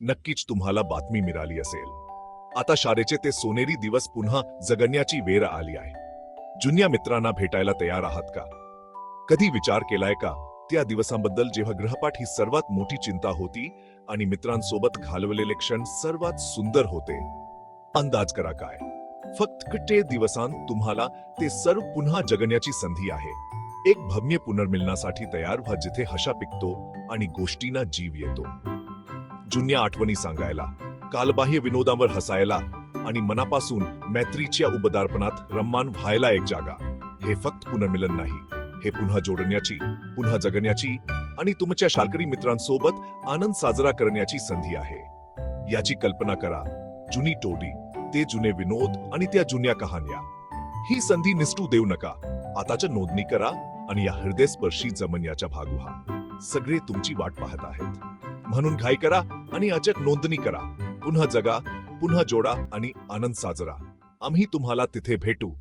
नक्कीच तुम्हाला बातमी मिळाली असेल. आता शाळेचे ते सोनेरी दिवस पुन्हा जगण्याची वेळ आली आहे. जुन्या मित्रांना भेटायला तयार आहात का? कधी विचार केलाय का त्या दिवसांबद्दल जेव्हा गृहपाठ ही सर्वात मोठी चिंता होती आणि मित्रांसोबत घालवलेले क्षण सर्वात सुंदर होते? अंदाज करा काय. फक्त किती दिवसांत तुम्हाला ते सर्व पुन्हा जगण्याची संधी आहे. एक भव्य पुनर्मिलनासाठी तयार व्हा जिथे हशा पिकतो आणि गोष्टींना जीव येतो. जुन्या आठवणी सांगायला, कालबाह्य विनोदांवर हसायला आणि मनापासून मैत्रीच्या उपदार्पणात रम्मान व्हायला एक जागा. हे फक्त पुनर्मिलन नाही, हे पुन्हा जोडण्याची, पुन्हा जगण्याची आणि तुमच्या शाळकरी मित्रांसोबत आनंद साजरा करण्याची संधी आहे. याची कल्पना करा. जुनी टोळी, ते जुने विनोद आणि त्या जुन्या कहाण्या. ही संधी निसटू देऊ नका. आताच्या नोंदणी करा आणि या हृदयस्पर्शी जमण्याच्या भाग व्हा. सगळे तुमची वाट पाहत आहेत. म्हणून घाई करा आणि अचक नोंदणी करा. पुन्हा जगा, पुन्हा जोडा आणि आनंद साजरा. आम्ही तुम्हाला तिथे भेटू.